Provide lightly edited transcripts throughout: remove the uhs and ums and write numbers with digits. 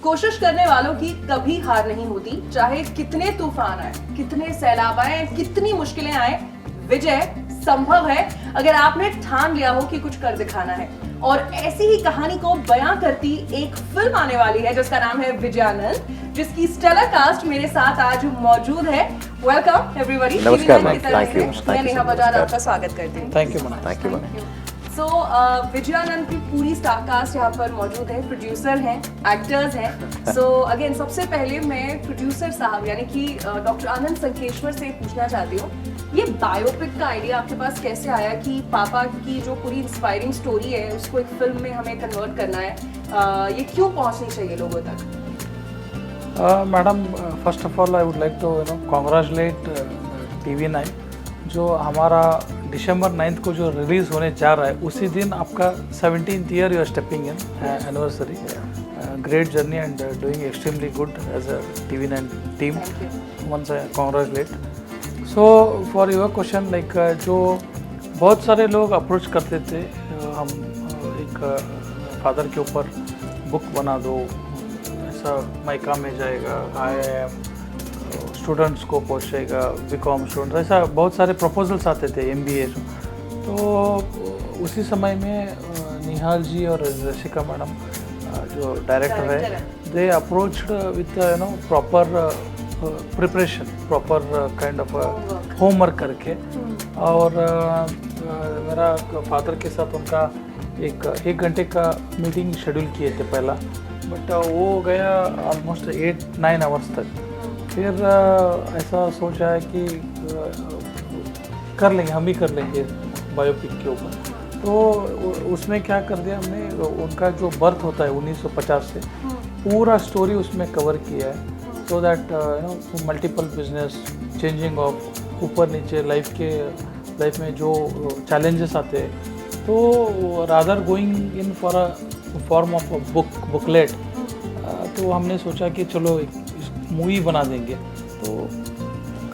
कोशिश करने वालों की कभी हार नहीं होती, चाहे कितने तूफान आए, कितने सैलाब आए, कितनी मुश्किलें आए, विजय संभव है अगर आपने ठान लिया हो कि कुछ कर दिखाना है। और ऐसी ही कहानी को बयां करती एक फिल्म आने वाली है जिसका नाम है विजयानंद, जिसकी स्टेलर कास्ट मेरे साथ आज मौजूद है। Welcome everybody. नमस्कार, मैं नेहा बजाज आपका स्वागत करती हूँ। Thank you. सो विजयानंद की पूरी स्टार कास्ट यहाँ पर मौजूद है, प्रोड्यूसर हैं, एक्टर्स हैं। सो अगेन सबसे पहले मैं प्रोड्यूसर साहब यानी कि डॉक्टर आनंद संकेश्वर से पूछना चाहती हूँ, ये बायोपिक का आइडिया आपके पास कैसे आया कि पापा की जो पूरी इंस्पायरिंग स्टोरी है उसको एक फिल्म में हमें कन्वर्ट करना है, ये क्यों पहुँचनी चाहिए लोगों तक? Madam, first of all I would like to congratulate TV9 जो हमारा दिसंबर 9 को जो रिलीज़ होने जा रहा है, उसी दिन आपका 17th year you are stepping in anniversary. Great journey and doing extremely good as a TV9 team. Once I congratulate. So for your question, like जो बहुत सारे लोग अप्रोच करते थे, हम एक फादर के ऊपर बुक बना दो, ऐसा मायका में जाएगा, IIM स्टूडेंट्स को पहुँचेगा, BCom स्टूडेंट्स, ऐसा बहुत सारे प्रपोजल्स आते थे MBA। तो उसी समय में निहाल जी और रशिका मैडम जो डायरेक्टर है, they approached with proper preparation, proper kind of homework करके। और मेरा फादर के साथ उनका एक घंटे का मीटिंग शेड्यूल किए थे पहला, बट वो गया ऑलमोस्ट 8-9 आवर्स तक। फिर ऐसा सोचा है कि कर लेंगे, हम ही कर लेंगे बायोपिक के ऊपर। तो उसमें क्या कर दिया हमने, उनका जो बर्थ होता है 1950 से, पूरा स्टोरी उसमें कवर किया है, so that multiple business, changing of ऊपर नीचे लाइफ में जो चैलेंजेस आते हैं, तो rather going in for a form of booklet, तो हमने सोचा कि चलो मूवी बना देंगे, तो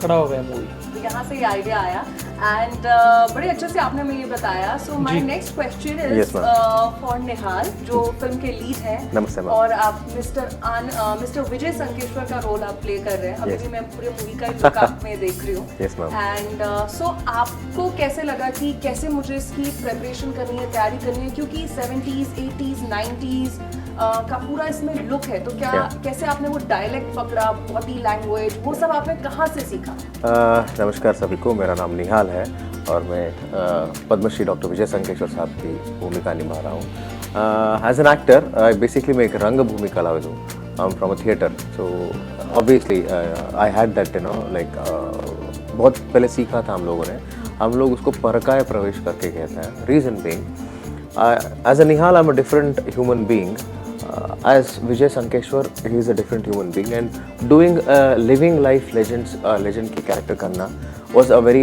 खड़ा हो गया मूवी। तो यहाँ से ये आइडिया आया एंड बड़े अच्छे से आपने हमें ये बताया। So my next question is for Nihal जो फिल्म के लीड हैं। नमस्ते मैम। और आप मिस्टर विजय संकेश्वर का रोल आप प्ले कर रहे हैं। अभी भी मैं पूरी मूवी का लुक आप में देख रही हूँ। एंड सो आपको कैसे लगा कि कैसे मुझे इसकी प्रेपरेशन करनी है, तैयारी करनी है, क्योंकि 70s, 80s, 90s का पूरा इसमें लुक है, तो क्या कैसे आपने वो डायलेक्ट पकड़ा, बॉडी लैंग्वेज, वो सब आपने कहाँ से सीखा? नमस्कार सभी को, मेरा नाम निहाल है और मैं पद्मश्री डॉक्टर विजय संकेश्वर साहब की भूमिका निभा रहा हूँ। एज एन एक्टर बेसिकली मैं एक रंग भूमि कलाविद हूँ। I am from a theatre, so obviously I had that like बहुत पहले सीखा था हम लोगों ने। हम लोग उसको परकाय प्रवेश करके कहते हैं। Reason being as a Nihal I am a different human being, as Vijay Sankeshwar, he is a different human being, and doing living life legend की character करना was a very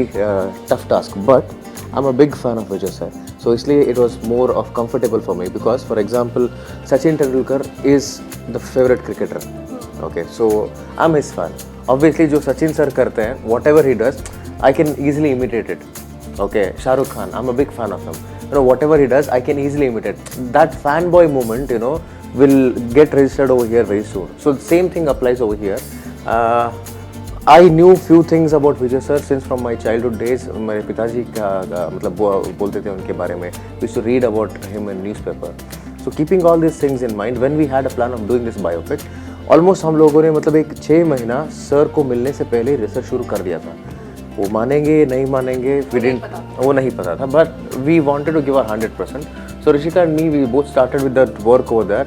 tough task, but I'm a big fan of Vijay sir, so इसलिए it was more of comfortable for me, because for example Sachin Tendulkar is the favorite cricketer, okay, so I'm his fan. Obviously जो Sachin sir करते हैं, whatever he does, I can easily imitate it. Okay, Shah Rukh Khan, I'm a big fan of him. Whatever he does, I can easily imitate. That fanboy moment, will get registered over here very soon. So the same thing applies over here. I knew few things about Vijay sir since from my childhood days. मेरे पिताजी का मतलब बोलते थे उनके बारे में. We used to read about him in newspaper. So keeping all these things in mind, when we had a plan of doing this biopic, almost हम लोगों ने मतलब एक 6 महीना सर को मिलने से पहले रिसर्च शुरू कर दिया था। वो मानेंगे नहीं मानेंगे, वो नहीं पता था, but we wanted to give our 100%. So Rishika and me, we both started with that work over there.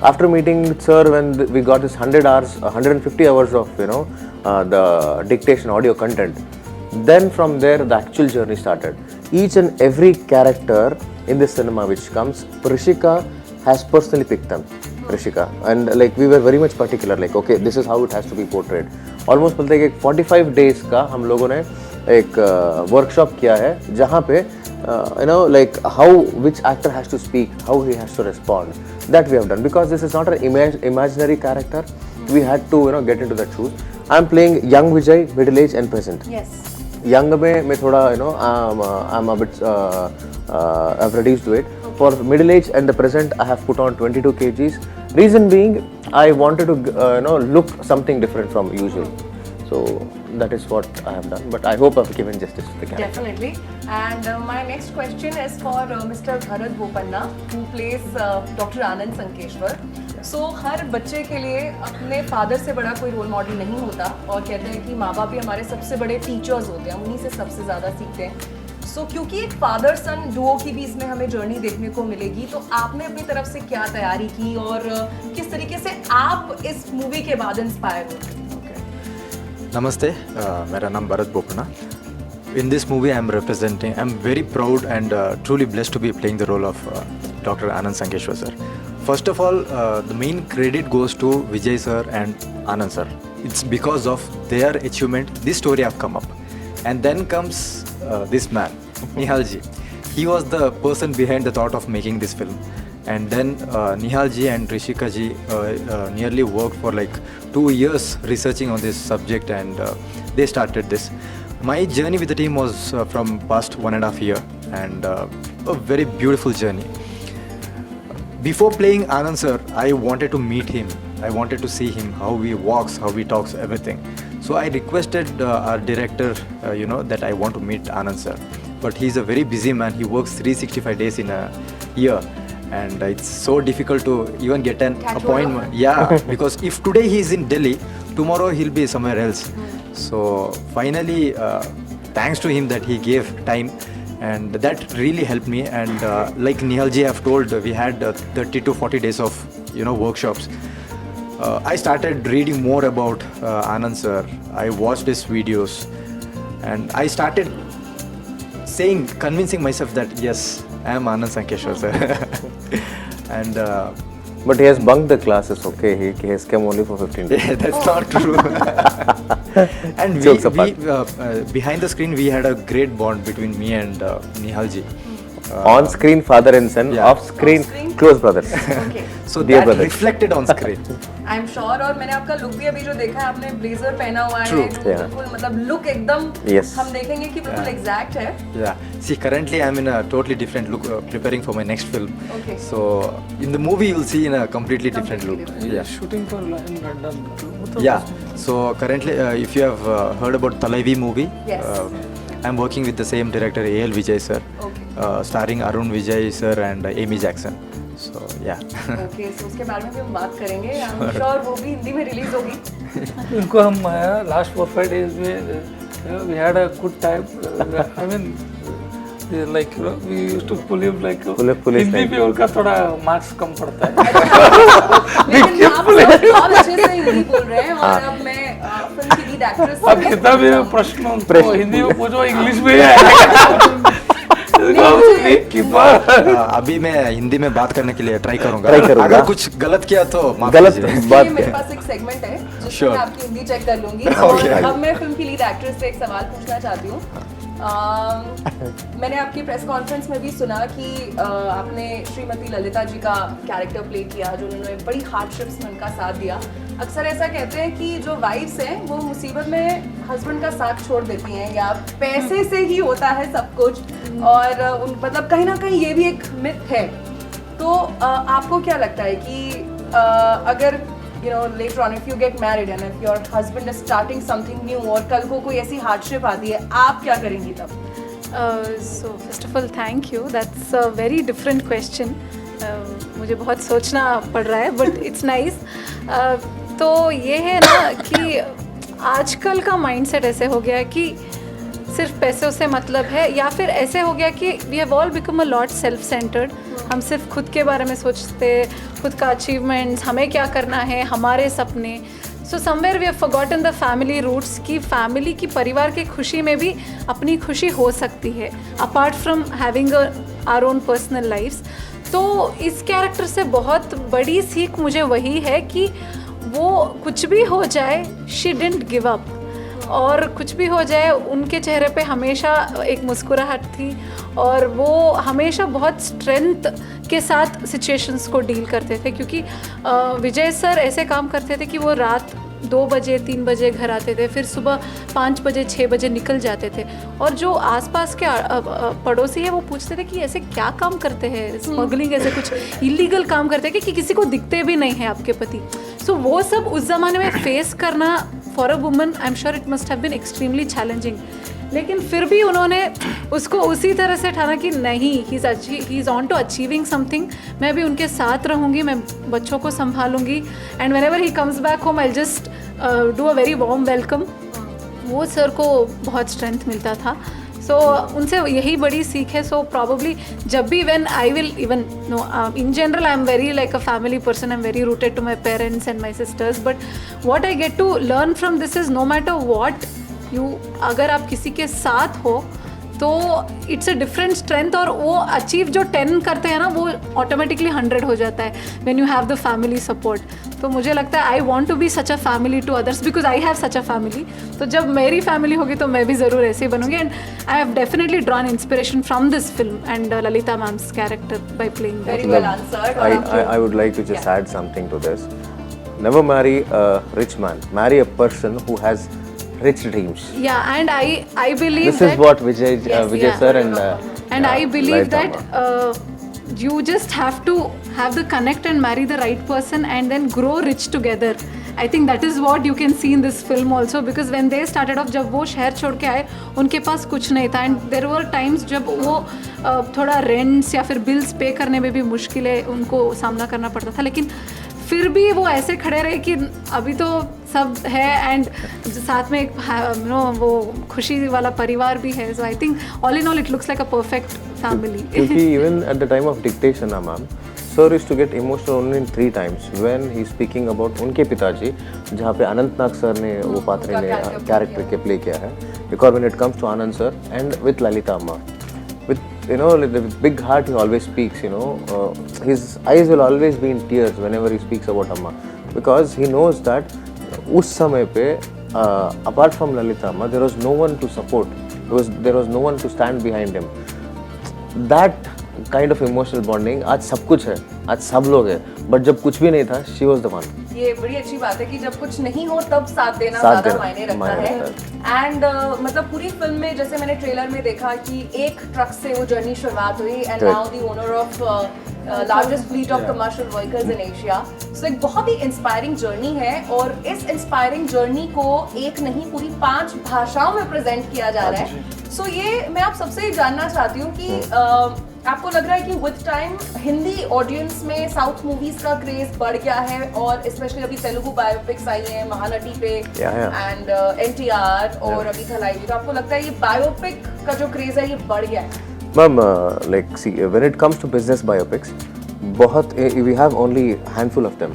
After meeting with sir, when we got this 150 hours of the dictation audio content, then from there the actual journey started. Each and every character in this cinema which comes, Rishika has personally picked them. Rishika, and like we were very much particular, like okay, this is how it has to be portrayed. Almost बोलते हैं कि 45 days का हम लोगों ने एक workshop किया है, जहाँ पे like how which actor has to speak, how he has to respond. That we have done, because this is not an imaginary character. We had to get into that shoes. I'm playing young Vijay, middle age and present. Yes. Young में मैं थोड़ा I'm a bit I've reduced weight. For middle age and the present, I have put on 22 kgs. Reason being, I wanted to look something different from usual. So that is what I have done. But I hope I've given justice to the character. Definitely. And my next question is for Mr. Bharat Bopanna, who plays Dr. Anand Sankeshwar. So हर बच्चे के लिए अपने father से बड़ा कोई role model नहीं होता और कहते हैं कि माँ बाप ही हमारे सबसे बड़े टीचर्स होते हैं, उन्हीं से सबसे ज़्यादा सीखते हैं. सो क्योंकि एक फादर सन डुओ की भी इसमें हमें जर्नी देखने को मिलेगी, तो आपने अपनी तरफ से क्या तैयारी की और किस तरीके से आप इस मूवी के बाद इंस्पायर हुए? Namaste, मेरा नाम Bharat Bopanna. In this movie, I'm very proud and truly blessed to be playing the role of Dr. Anand Sankeshwar sir. First of all, the main credit goes to Vijay sir and Anand sir. It's because of their achievement this story have come up. And then comes this man, Nihal ji. He was the person behind the thought of making this film. And then Nihal ji and Rishika ji nearly worked for like 2 years researching on this subject, and they started this. My journey with the team was from past 1.5 years, and a very beautiful journey. Before playing Anand sir, I wanted to meet him. I wanted to see him, how he walks, how he talks, everything. So I requested our director, that I want to meet Anand sir. But he's a very busy man. He works 365 days in a year. And it's so difficult to even get an appointment. Yeah, because if today he's in Delhi, tomorrow he'll be somewhere else. So finally, thanks to him that he gave time, and that really helped me. And like Nihal ji have told, we had 30 to 40 days of workshops. I started reading more about Anand sir. I watched his videos, and I started convincing myself that yes, I am Anand Sankeshwar sir. And but he has bunked the classes, okay? He has come only for 15 days. yeah, that's not true. And Jokes we apart. behind the screen, we had a great bond between me and Nihal ji. On screen, father and son. Yeah. Off screen, Off-screen? close brothers. Okay. So Dear that brother. reflected on screen. I am sure. और मैंने आपका look भी अभी जो देखा है, आपने blazer पहना हुआ True. है, जो Yeah. बिल्कुल मतलब लुक एकदम Yes. हम देखेंगे कि बिल्कुल Yeah. एग्जैक्ट है. Yeah. See, currently I'm in a totally different look, preparing for my next film. Okay. So in the movie, you'll see in a completely different look. Completely Yeah. Shooting पर in London. Yeah. So currently, if you have heard about Talaivi movie, Yes. I'm working with the same director A.L. Vijay sir, Okay. starring Arun Vijay sir and Amy Jackson. So yeah. Okay, so उसके बारे में भी हम बात करेंगे. आई am sure वो भी हिंदी में रिलीज होगी. इनको हम लास्ट 4-5 days में we had a good time. I mean, like we used to pull him like police Hindi time. में उनका थोड़ा मार्क्स कम पड़ता है. लेकिन आप सब बहुत अच्छे से हिंदी बोल रहे हैं. और अब मैं फिल्म की लीड एक्ट्रेस अब कितना भी प्रश्न उनको हिंदी में पूछो, इंग्लिश में ही आएगा. अभी मैं हिंदी में बात करने के लिए ट्राई करूंगा. Try करूंगा. अगर कुछ गलत किया तो माफ गलत कीजिए. बात मेरे है. पास एक सेगमेंट है जिसमें Sure. मैं आपकी हिंदी चेक कर लूंगी. Okay. और अब मैं फिल्म की लीड एक्ट्रेस से एक सवाल पूछना चाहती हूँ. मैंने आपकी प्रेस कॉन्फ्रेंस में भी सुना कि आपने श्रीमती ललिता जी का कैरेक्टर प्ले किया, जो उन्होंने बड़ी हार्डशिप्स में उनका साथ दिया. अक्सर ऐसा कहते हैं कि जो वाइफ्स हैं वो मुसीबत में हस्बैंड का साथ छोड़ देती हैं, या पैसे से ही होता है सब कुछ. और मतलब कहीं ना कहीं ये भी एक मिथ है. तो आपको क्या लगता है कि अगर later on if you get married and if your husband is starting something new और कल को कोई ऐसी हार्डशिप आती है, आप क्या करेंगी तब? So first of all, thank you. That's a very different question. मुझे बहुत सोचना पड़ रहा है, but it's nice. तो ये है ना कि आजकल का माइंडसेट ऐसे हो गया है कि सिर्फ पैसों से मतलब है, या फिर ऐसे हो गया कि we have all become a lot self centred. हम सिर्फ खुद के बारे में सोचते, खुद का अचीवमेंट्स, हमें क्या करना है, हमारे सपने. So somewhere we have forgotten the family roots, की फैमिली की परिवार की खुशी में भी अपनी खुशी हो सकती है apart from having our own personal lifes. तो इस कैरेक्टर से बहुत बड़ी सीख मुझे वही है कि वो कुछ भी हो जाए, शी डिडंट गिव अप. और कुछ भी हो जाए, उनके चेहरे पे हमेशा एक मुस्कुराहट थी, और वो हमेशा बहुत स्ट्रेंथ के साथ सिचुएशंस को डील करते थे. क्योंकि विजय सर ऐसे काम करते थे कि वो रात 2 बजे 3 बजे घर आते थे, फिर सुबह 5 बजे 6 बजे निकल जाते थे। और जो आसपास के पड़ोसी है वो पूछते थे कि ऐसे क्या काम करते हैं, स्मगलिंग ऐसे कुछ इलीगल काम करते हैं कि किसी को दिखते भी नहीं है आपके पति। सो वो सब उस ज़माने में फेस करना for a woman, I am sure it must have been extremely challenging. लेकिन फिर भी उन्होंने उसको उसी तरह से ठाना कि नहीं, he is on to achieving something. मैं भी उनके साथ रहूँगी, मैं बच्चों को संभालूंगी, and whenever he comes back home I just do a very warm welcome. वो सर को बहुत स्ट्रेंथ मिलता था। सो उनसे यही बड़ी सीख है। सो प्रॉब्ली जब भी when I will even know in general I am very like a family person, I am very rooted to my parents and my sisters, but what I get to learn from this is no matter what you, अगर आप किसी के साथ हो तो it's a different strength, और वो achieve जो 10 करते हैं ना वो ऑटोमेटिकली 100 हो जाता है when you have the family support. तो मुझे लगता है I want to be such a family to others because I have such a family. तो जब मेरी फैमिली होगी तो मैं भी ज़रूर ऐसे ही बनूंगी, and I have definitely drawn inspiration from this film and Lalita ma'am's character by playing that. Very well answered. I would like to just add something to this. Never marry a rich man. Marry a person who has rich dreams. Yeah, and I believe This that is what Vijay yeah. sir and I believe Lalit that Amma. you just have to have the connect and marry the right person and then grow rich together. I think that is what you can see in this film also, because when they started off, जब वो शहर छोड़ के आए उनके पास कुछ नहीं था, and there were times जब वो थोड़ा रेंट्स या फिर बिल्स पे करने में भी मुश्किलें उनको सामना करना पड़ता था, लेकिन फिर भी वो ऐसे खड़े रहे कि अभी तो सब है, एंड साथ में एक नो वो खुशी वाला परिवार भी है। So I think all in all it looks like a perfect family. क्योंकि even at the time of dictation, ma'am, sir used to get emotional only in 3 times when he's speaking about उनके पिताजी, जहाँ पे Anantnag sir ने वो पात्र ने character के प्ले किया है। Because when it comes to Anand sir and with Lalita Amma, with with big heart he always speaks. His eyes will always be in tears whenever he speaks about Amma, because he knows that उस समय पे apart from Lalita Amma there was no one to support, there was no one to stand behind him. That kind of emotional bonding आज सब कुछ है, आज सब लोग हैं, बट जब कुछ भी नहीं था she was the one. ये बड़ी अच्छी बात है कि जब कुछ नहीं हो तब साथ देना ज़्यादा मायने रखता है। एंड मतलब पूरी फिल्म में जैसे मैंने ट्रेलर में देखा कि एक ट्रक से वो जर्नी शुरुआत हुई, and now the owner of largest fleet of commercial vehicles in Asia. सो एक बहुत ही इंस्पायरिंग जर्नी है, और इस इंस्पायरिंग जर्नी को एक नहीं पूरी 5 भाषाओं में प्रेजेंट किया जा रहा है। सो ये मैं आप सबसे जानना चाहती हूँ कि आपको लग रहा है कि विद टाइम हिंदी ऑडियंस में साउथ मूवीज का क्रेज बढ़ गया है, और स्पेशली अभी तेलुगु बायोपिक्स आई हैं महानटी पे एंड NTR और अभी थलाई भी, तो आपको लगता है ये बायोपिक का जो क्रेज है ये बढ़ गया है? Ma'am, like see, when it comes to business biopics, बहुत we have only handful of them.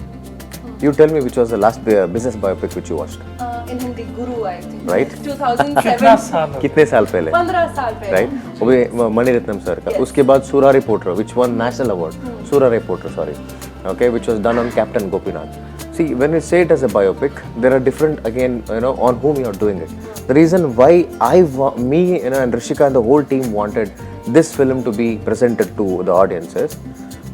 You tell me which was the last business biopic which you watched? In Hindi, Guru, I think. Right? 2007. कितने साल पहले? 15 साल पहले. Right? वो भी Mani Ratnam sir का. उसके बाद सूरा reporter, which won national award. सूरा reporter, sorry. Okay, which was done on Captain Gopinath. See, when we say it as a biopic, there are different again, on whom you are doing it. The reason why me, and Rishika and the whole team wanted this film to be presented to the audiences,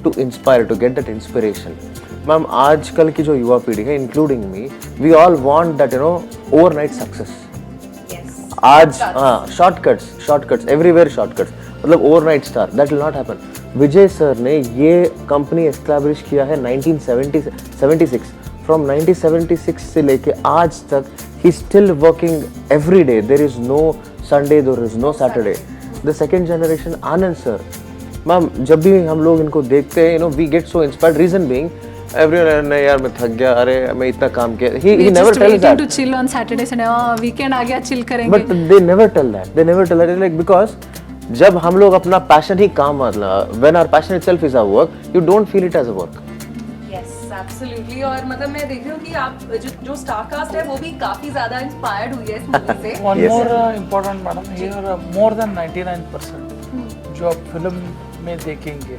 to inspire, to get that inspiration. Ma'am आजकल की जो युवा पीढ़ी है, including me, we all want that overnight success. आज shortcuts everywhere shortcuts, मतलब overnight star, that will not happen. Vijay sir ने ये कंपनी एस्टैब्लिश किया है 1976। फ्रॉम 1976 से लेके आज तक ही still working every day, there is no Sunday, there is no Saturday. The second generation Anand sir, ma'am जब भी हम लोग इनको देखते हैं, we get so inspired. Reason being everyone, यार मैं थक गया, अरे मैं इतना काम किया। he never tells that. To chill on Saturday, Sunday, weekend आ गया, chill करेंगे। But they never tell that. Like because जब हम लोग अपना पैशन ही काम, मतलब when our passion itself is our work, you don't feel it as a work. Yes, absolutely. और मतलब मैं देख रही हूँ कि आप जो स्टार कास्ट है वो भी काफी ज्यादा इंस्पायर्ड हुई है इस मूवी से। One more important madam, here more than 99% जो आप फिल्म में देखेंगे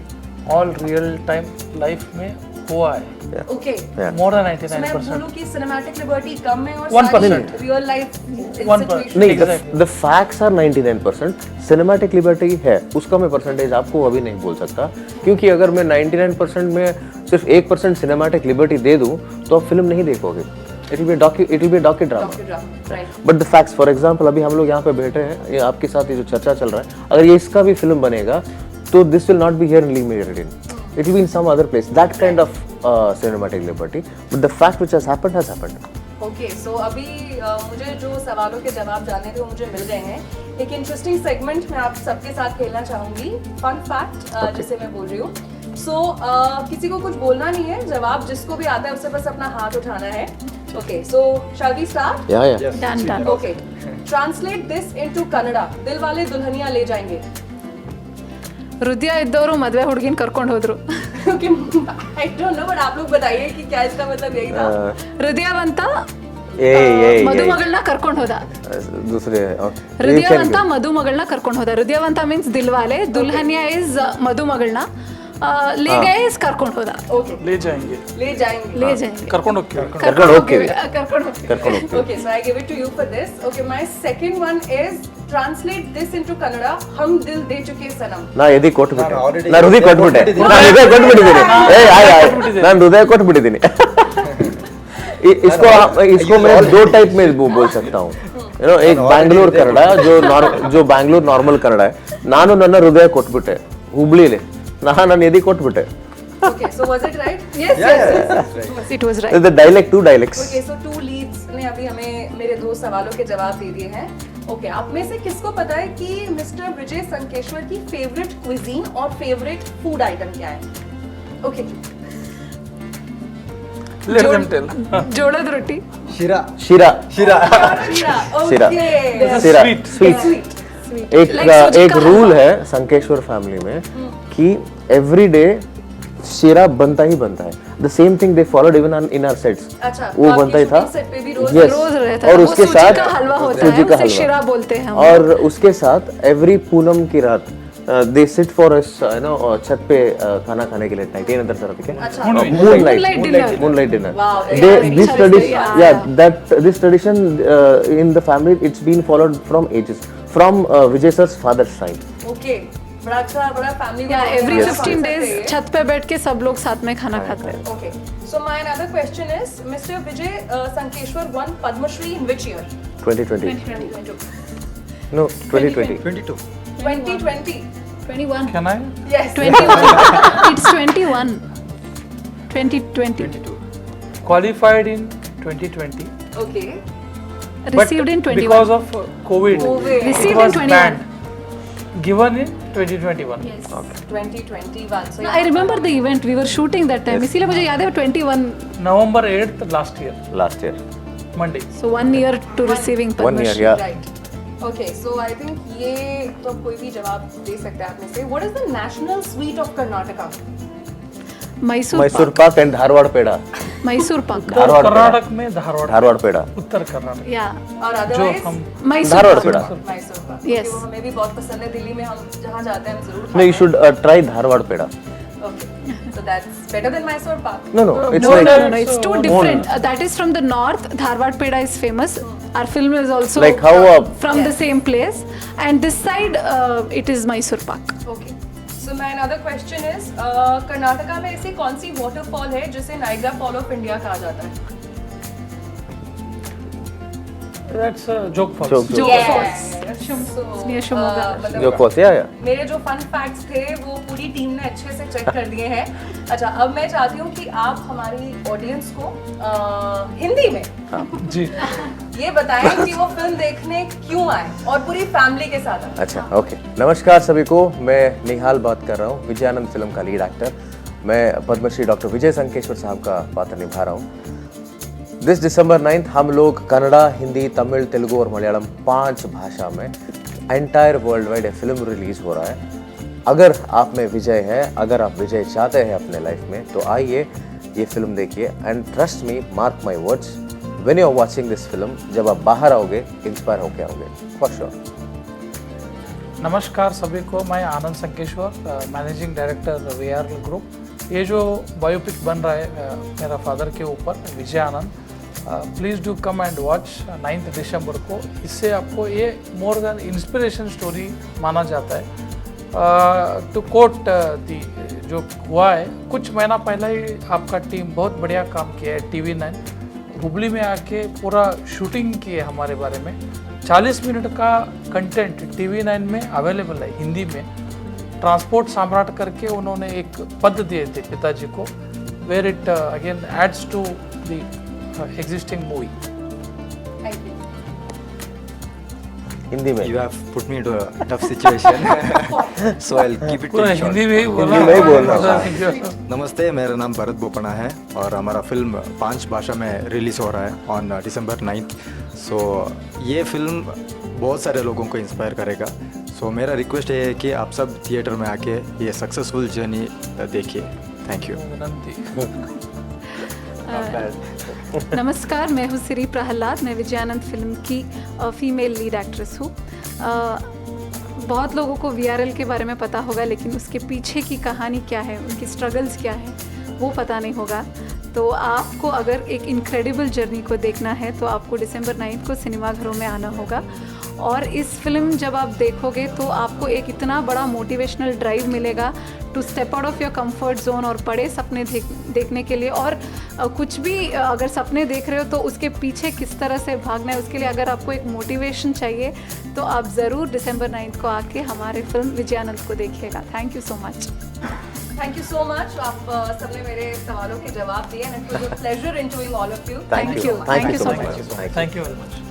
all real time लाइफ में हुआ है। Okay. More than मैं 99%. बोलूँ कि सिनेमैटिक लिबर्टी कम है और 1% रियल लाइफ 1%. नहीं, Exactly. the facts are 99%, cinematic liberty है, उसका मैं परसेंटेज आपको अभी नहीं बोल सकता, क्योंकि अगर मैं 99% में सिर्फ 1% सिनेमैटिक लिबर्टी दे दूं तो आप फिल्म नहीं देखोगे। It will B docu drama. Right. But the facts, for example अभी हम लोग यहाँ पे बैठे हैं, ये आपके साथ ये जो चर्चा चल रहा है, अगर ये इसका भी फिल्म बनेगा तो this will not be here in Le Meridien, it will be in some other place, that kind of cinematic liberty, but the fact which has happened. Okay, so अभी मुझे जो सवालों के जवाब जानने थे वो मुझे मिल गए हैं। एक इंटरेस्टिंग सेगमेंट मैं आप सबके साथ खेलना चाहूंगी, फन फैक्ट जिसे मैं बोल रही हूँ। सो किसी को कुछ बोलना नहीं है, जवाब जिसको भी आता है उससे बस अपना हाथ उठाना है। Okay, so shall we start? या done done okay, translate this into Kannada. Dilwale Dulhania ले जाएंगे। ಹೃದಯ ಇದ್ದವರು ಮದುವೆ ಹುಡುಗಿನ ಕರ್ಕೊಂಡು ಹೋದ್ರು. Okay, I don't know, but आप लोग बताइए कि क्या इसका मतलब यही था। ಹೃದಯವಂತ ए ಮದುಮಗಳನ್ನ ಕರ್ಕೊಂಡು ಹೋದ. दूसरे ಹೃದಯವಂತ ಮದುಮಗಳನ್ನ ಕರ್ಕೊಂಡು ಹೋದ. ಹೃದಯವಂತ ಮೀನ್ಸ್ ದಿಲ್ವಾಲೆ, ದುಲ್ಹನಿಯಾ ಇಸ್ ಮದುಮಗಳನ್ನ, ले गए इस ಕರ್ಕೊಂಡು ಹೋದ. ओके, ले जाएंगे ले जाएंगे। ले जाएंगे. ಕರ್ಕೊಂಡು ಹೋಗ್ತೀವಿ. ಕರ್ಕೊಂಡು ಹೋಗ್ತೀವಿ. ಕರ್ಕೊಂಡು ಹೋಗ್ತೀವಿ. ಕರ್ಕೊಂಡು ಹೋಗ್ತೀವಿ. Okay, so I give it to you for this. Okay, my second one is translate this into Kannada. हम दिल दे चुके सनम. ನಾ ಎದಿ ಕೊಟ್ಬಿಟ್ಟೆ, ನಾನು already ನಾನು ಹೃದಯ ಕೊಟ್ಬಿಟ್ಟೆ, ನಾನು ಹೃದಯ ಕೊಟ್ಬಿಟ್ಟಿದ್ದೀನಿ, ನಾನು ಹೃದಯ ಕೊಟ್ಬಿಟ್ಟಿದ್ದೀನಿ। इसको मैं दो टाइप में बोल सकता हूँ, यू नो, एक बैंगलोर कन्नड़ा जो बैंगलोर नॉर्मल कन्नड़ा है, ನಾನು ನನ್ನ ಹೃದಯ ಕೊಟ್ಬಿಟ್ಟೆ ಹುಬ್ಳಿಲಿ, ನನ್ನ ಎದಿ ಕೊಟ್ಬಿಟ್ಟೆ। Okay, so was it right? Yes, Yeah, yes, yeah, yes. that's right. It was right. The dialect, two dialects. Okay, so two leads ने अभी हमें मेरे दो सवालों के जवाब दे दिए हैं। ओके, आप में से किसको पता है कि मिस्टर विजय संकेश्वर की फेवरेट क्विजीन और फेवरेट फूड आइटम क्या है? Okay, Let them tell. ಜೋಳದ ರೊಟ್ಟಿ. ಶಿರಾ शीरा शीरा। शीरा। ओके, शीरा Sweet. स्वीट। स्वीट। एक Like सूजी एक का रूल हलवा। है संकेश्वर फैमिली में कि एवरी डे शीरा बनता ही बनता है। The same thing they followed even in our sets, अच्छा, वो तो बनता ही आपकी था। shooting set पे भी रोज Yes. रोज रहता है। और वो उसके सूजी साथ का हलवा होता सूजी है, का उसे हलवा। शिरा बोलते हैं हम। और उसके साथ एवरी पूनम की रात they sit for us, you know, छत पे खाना खाने के लिए नाइट ये नंतर सर, ठीक है, अच्छा। Moonlight dinner. Wow, This yeah, tradition, yeah, yeah, this tradition in the family, it's been followed from ages, from Vijay sir's father's side. Okay, बड़ा अच्छा, बड़ा फैमिली या एवरी Yes. 15 डेज छत पे बैठ के सब लोग साथ में खाना खाते हैं. Okay, so my another question is mister Vijay Sankeshwar won Padma Shri in which year? 2020. No, 2020. 22. 2020। 21. Can I? Yes, 21. It's 21. 2020. Qualified in 2020. Okay, Received in 21. Because of COVID, COVID. it Received was in 21. banned. Given in 2021. Yes. 2021। So I remember the event. We were shooting that time. इसीलिए मुझे याद है 21. November 8th last year, Last year. Monday. So 1 year to receiving 1 year, Padmashri. yeah. Right. Okay, so I think ये तो कोई भी जवाब दे सकता है आप में से। What is the national sweet of Karnataka? Mysore Mysore पाक. Pak and Dharwad Peda. Mysore pak. Dharwad Karnataka में धारवाड़, Dharwad Peda. उत्तर कर्नाटक, या और जो अदरवाइज हम मैसूर धारवाड़ पाक. पेड़ा। मैसूर पाक। Yes. वो हमें भी बहुत पसंद है, दिल्ली में हम जहाँ जाते हैं हम जरूर No, you should try Dharwad Peda. Okay, so that's better than Mysore pak. No, it's No, like no, no, no, it's too So, different. That is from the north. Dharwad Peda is famous. Our film is also Like how from the same place. And this side, it is Mysore Pak. Okay, so my another question is Karnataka में ऐसी कौन सी waterfall है जिसे Niagara fall of India कहा जाता है? that's Jog Falls. Jog Yes. So, near Shimoga. मतलब Jog Falls, yeah. मेरे जो फन फैक्ट्स थे वो पूरी टीम ने अच्छे से चेक कर दिए हैं। अच्छा, अब मैं चाहती हूँ कि आप हमारी ऑडियंस को हिंदी में जी. ये बताएं कि वो फिल्म देखने क्यों आए और पूरी फैमिली के साथ आए। अच्छा, ओके। नमस्कार सभी को, मैं निहाल बात कर रहा हूँ, विजयानंद फिल्म का लीड एक्टर। मैं पद्मश्री डॉक्टर विजय संकेश्वर साहब का पात्र निभा रहा हूँ। दिस December 9th हम लोग कन्नड़ा, हिंदी, तमिल, तेलुगु और मलयालम 5 भाषा में entire world wide film release हो रहा है। अगर आप में विजय है, अगर आप विजय चाहते हैं अपने लाइफ में, तो आइए ये फिल्म देखिए। And trust me, mark my words, when you are watching this film, जब आप बाहर आओगे इंस्पायर होके आओगे फॉर श्योर। नमस्कार सभी को, मैं Anand Sankeshwar, managing director VRL ग्रुप। ये जो बायोपिक बन रहा है मेरा फादर के ऊपर, Vijay Anand, please do come and watch 9th December को। इससे आपको ये मोर देन इंस्पिरेशन स्टोरी माना जाता है। टू कोट दी जो हुआ है, कुछ महीना पहले ही आपका टीम बहुत बढ़िया काम किया है TV9, हुबली में आके पूरा शूटिंग की है हमारे बारे में। 40 मिनट का कंटेंट TV9 में अवेलेबल है हिंदी में। ट्रांसपोर्ट सम्राट करके उन्होंने एक पद दिए थे पिताजी को, where it again adds to the existing movie. Thank you. Hindi में You have put me into a tough situation, so I'll keep it पूरा very short. हिंदी में ही बोला। हिंदी में ही बोलना था। नमस्ते, मेरा नाम भरत बोपना है और हमारा फिल्म 5 भाषा में रिलीज़ हो रहा है ऑन December 9th। सो ये फिल्म बहुत सारे लोगों को इंस्पायर करेगा। सो मेरा रिक्वेस्ट ये है कि आप सब थिएटर में आके ये सक्सेसफुल जर्नी देखिए। Thank you. विनंती। नमस्कार, मैं हूँ सिरी प्रहलाद। मैं विजयानंद फिल्म की फीमेल लीड एक्ट्रेस हूँ। बहुत लोगों को VRL के बारे में पता होगा, लेकिन उसके पीछे की कहानी क्या है, उनकी स्ट्रगल्स क्या है, वो पता नहीं होगा। तो आपको अगर एक इनक्रेडिबल जर्नी को देखना है तो आपको December 9 को सिनेमाघरों में आना होगा। और इस फिल्म जब आप देखोगे तो आपको एक इतना बड़ा मोटिवेशनल ड्राइव मिलेगा to step out of your comfort zone और बड़े सपने देखने के लिए। और कुछ भी अगर सपने देख रहे हो तो उसके पीछे किस तरह से भागना है, उसके लिए अगर आपको एक मोटिवेशन चाहिए तो आप ज़रूर December 9 को आके हमारे फिल्म विजयानंद को देखिएगा। Thank you so much. Thank you so much. आप सबने मेरे सवालों के जवाब दिए and it was a pleasure interviewing all of you. Thank you. Thank you so so much. much. Thank you. Thank you very much.